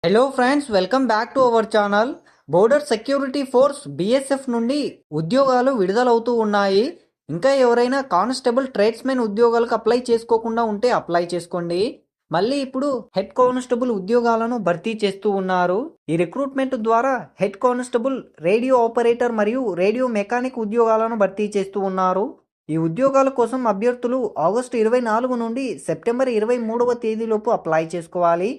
Hello friends, welcome back to our channel. Border security force BSF నుండి ఉద్యోగాలు విడుదలవుతూ ఉన్నాయి. ఇంకా ఎవరైనా కానిస్టేబుల్ ట్రేడ్స్మెన్ ఉద్యోగాలకు అప్లై చేసుకోకుండా ఉంటే అప్లై చేసుకోండి. మళ్ళీ ఇప్పుడు హెడ్ కానిస్టేబుల్ ఉద్యోగాలను భర్తీ చేస్తూ ఉన్నారు. ఈ రిక్రూట్మెంట్ ద్వారా హెడ్ కానిస్టేబుల్, రేడియో ఆపరేటర్ మరియు రేడియో మెకానిక్ ఉద్యోగాలను భర్తీ చేస్తూ ఉన్నారు. ఈ ఉద్యోగాల కోసం అభ్యర్థులు ఆగస్టు 24 నుండి సెప్టెంబర్ 23వ తేదీలోపు అప్లై చేసుకోవాలి.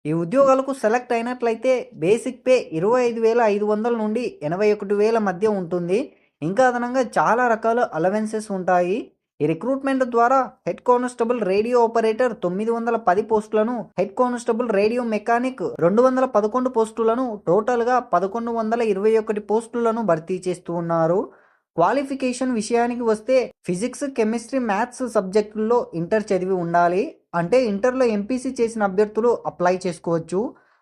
ఈ ఉద్యోగాలకు సెలెక్ట్ అయినట్లయితే బేసిక్ పే 25,500 నుండి 81,000 మధ్య ఉంటుంది. ఇంకా అదనంగా చాలా రకాల అలవెన్సెస్ ఉంటాయి. ఈ రిక్రూట్మెంట్ ద్వారా హెడ్ కానిస్టేబుల్ రేడియో ఆపరేటర్ 910 పోస్టులను, హెడ్ కానిస్టేబుల్ రేడియో మెకానిక్ 211 పోస్టులను, టోటల్గా 1121 పోస్టులను భర్తీ చేస్తూ ఉన్నారు. క్వాలిఫికేషన్ విషయానికి వస్తే ఫిజిక్స్, కెమిస్ట్రీ, మ్యాథ్స్ సబ్జెక్టుల్లో ఇంటర్ చదివి ఉండాలి. అంటే ఇంటర్లో ఎంపీసీ చేసిన అభ్యర్థులు అప్లై చేసుకోవచ్చు.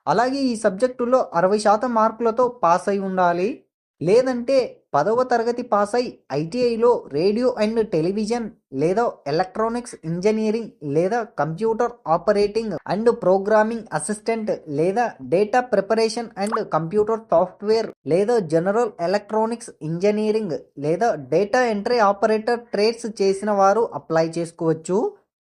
అలాగే ఈ సబ్జెక్టుల్లో 60% మార్కులతో పాస్ అయి ఉండాలి. లేదంటే 10వ తరగతి పాస్ అయి ఐటీఐలో రేడియో అండ్ టెలివిజన్ లేదా ఎలక్ట్రానిక్స్ ఇంజనీరింగ్ లేదా computer operating and programming assistant లేదా data preparation and computer software లేదా జనరల్ ఎలక్ట్రానిక్స్ ఇంజనీరింగ్ లేదా డేటా ఎంట్రీ ఆపరేటర్ ట్రేడ్స్ చేసిన వారు అప్లై చేసుకోవచ్చు.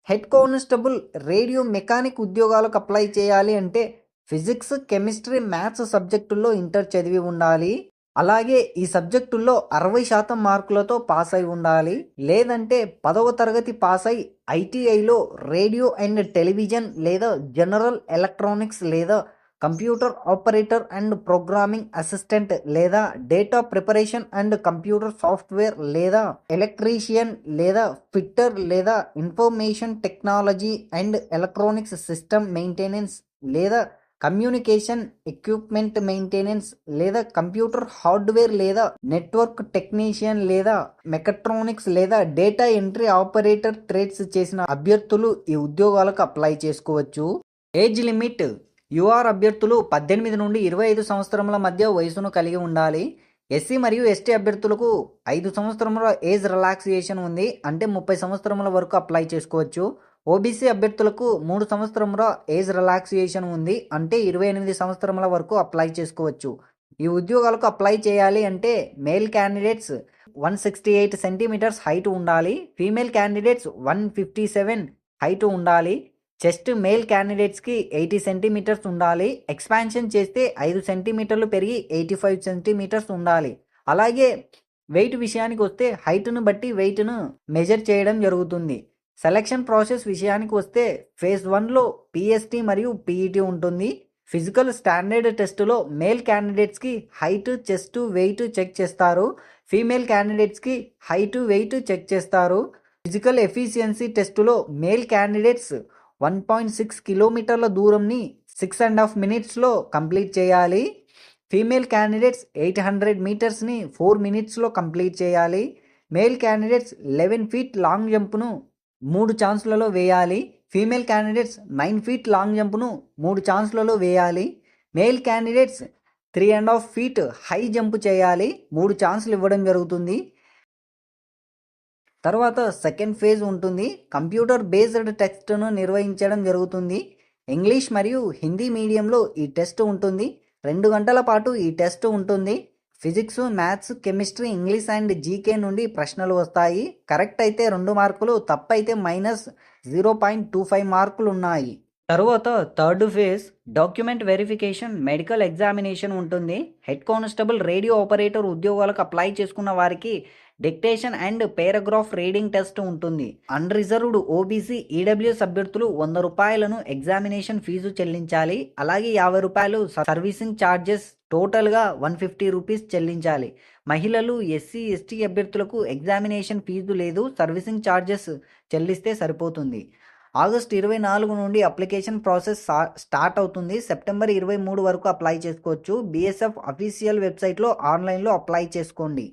హెడ్ కానిస్టేబుల్ రేడియో మెకానిక్ ఉద్యోగాలకు అప్లై చేయాలి అంటే ఫిజిక్స్, కెమిస్ట్రీ, మ్యాథ్స్ సబ్జెక్టుల్లో ఇంటర్ చదివి ఉండాలి. అలాగే ఈ సబ్జెక్టుల్లో 60% మార్కులతో పాస్ అయి ఉండాలి. లేదంటే 10వ తరగతి పాస్ అయి ఐటీఐలో రేడియో అండ్ టెలివిజన్ లేదా జనరల్ ఎలక్ట్రానిక్స్ లేదా computer operator and programming assistant లేదా data preparation and computer software లేదా ఎలక్ట్రీషియన్ లేదా ఫిట్టర్ లేదా information technology and electronics system maintenance లేదా కమ్యూనికేషన్ ఎక్విప్మెంట్ మెయింటెనెన్స్ లేదా కంప్యూటర్ హార్డ్వేర్ లేదా నెట్వర్క్ టెక్నీషియన్ లేదా మెకట్రానిక్స్ లేదా డేటా ఎంట్రీ ఆపరేటర్ ట్రేడ్స్ చేసిన అభ్యర్థులు ఈ ఉద్యోగాలకు అప్లై చేసుకోవచ్చు. ఏజ్ లిమిట్: యూఆర్ అభ్యర్థులు 18 నుండి 25 సంవత్సరముల మధ్య వయసును కలిగి ఉండాలి. ఎస్సీ మరియు ఎస్టీ అభ్యర్థులకు 5 సంవత్సరముల ఏజ్ రిలాక్సేషన్ ఉంది. అంటే 30 సంవత్సరముల వరకు అప్లై చేసుకోవచ్చు. ఓబీసీ అభ్యర్థులకు 3 సంవత్సరముల ఏజ్ రిలాక్సేషన్ ఉంది. అంటే 28 సంవత్సరముల వరకు అప్లై చేసుకోవచ్చు. ఈ ఉద్యోగాలకు అప్లై చేయాలి అంటే మేల్ క్యాండిడేట్స్ 168 సెంటీమీటర్స్ హైట్ ఉండాలి. ఫీమేల్ క్యాండిడేట్స్ 157 హైట్ ఉండాలి. చెస్ట్ మేల్ క్యాండిడేట్స్కి 80 సెంటీమీటర్స్ ఉండాలి. ఎక్స్పాన్షన్ చేస్తే 5 సెంటీమీటర్లు పెరిగి 85 సెంటీమీటర్స్ ఉండాలి. అలాగే వెయిట్ విషయానికి వస్తే హైట్ను బట్టి వెయిట్ను మెజర్ చేయడం జరుగుతుంది. సెలక్షన్ ప్రాసెస్ విషయానికి వస్తే ఫేజ్ 1లో పిఎస్టీ మరియు పీఈటీ ఉంటుంది. ఫిజికల్ స్టాండర్డ్ టెస్టులో మేల్ క్యాండిడేట్స్కి హైట్, చెస్ట్, వెయిట్ చెక్ చేస్తారు. ఫీమేల్ క్యాండిడేట్స్కి హైట్, వెయిట్ చెక్ చేస్తారు. ఫిజికల్ ఎఫిషియన్సీ టెస్టులో మేల్ క్యాండిడేట్స్ 1.6 కిలోమీటర్ల దూరంని 6.5 మినిట్స్లో కంప్లీట్ చేయాలి. ఫీమేల్ క్యాండిడేట్స్ 800 మీటర్స్ని 4 మినిట్స్లో కంప్లీట్ చేయాలి. మేల్ క్యాండిడేట్స్ 11 ఫీట్ లాంగ్ జంప్ను 3 ఛాన్స్లలో వేయాలి. ఫీమేల్ క్యాండిడేట్స్ 9 ఫీట్ లాంగ్ జంప్ను 3 ఛాన్స్లలో వేయాలి. Male candidates 3.5 feet high jump చేయాలి. 3 ఛాన్స్లు ఇవ్వడం జరుగుతుంది. తర్వాత సెకండ్ ఫేజ్ ఉంటుంది. కంప్యూటర్ బేస్డ్ టెస్ట్ను నిర్వహించడం జరుగుతుంది. ఇంగ్లీష్ మరియు హిందీ మీడియంలో ఈ టెస్ట్ ఉంటుంది. 2 గంటల పాటు ఈ టెస్ట్ ఉంటుంది. Physics, maths, chemistry, English and GK నుండి ప్రశ్నలు వస్తాయి. కరెక్ట్ అయితే 2 మార్కులు, తప్పైతే -0.25 మార్కులు ఉన్నాయి. తరువాత third phase document verification, medical examination ఉంటుంది. హెడ్ కానిస్టేబుల్ రేడియో ఆపరేటర్ ఉద్యోగాలకు అప్లై చేసుకున్న వారికి dictation and paragraph reading test ఉంటుంది. అన్రిజర్వ్డ్ ఓబీసీ, ఈడబ్ల్యూఎస్ అభ్యర్థులు 100 రూపాయలను ఎగ్జామినేషన్ ఫీజు చెల్లించాలి. అలాగే 50 రూపాయలు సర్వీసింగ్ ఛార్జెస్, టోటల్గా 150 రూపీస్ చెల్లించాలి. మహిళలు, ఎస్సీ, ఎస్టీ అభ్యర్థులకు ఎగ్జామినేషన్ ఫీజు లేదు, సర్వీసింగ్ ఛార్జెస్ చెల్లిస్తే సరిపోతుంది. ఆగస్టు 24 నుండి అప్లికేషన్ ప్రాసెస్ స్టార్ట్ అవుతుంది. సెప్టెంబర్ 23 వరకు అప్లై చేసుకోవచ్చు. BSF అఫీషియల్ వెబ్సైట్లో ఆన్లైన్లో అప్లై చేసుకోండి.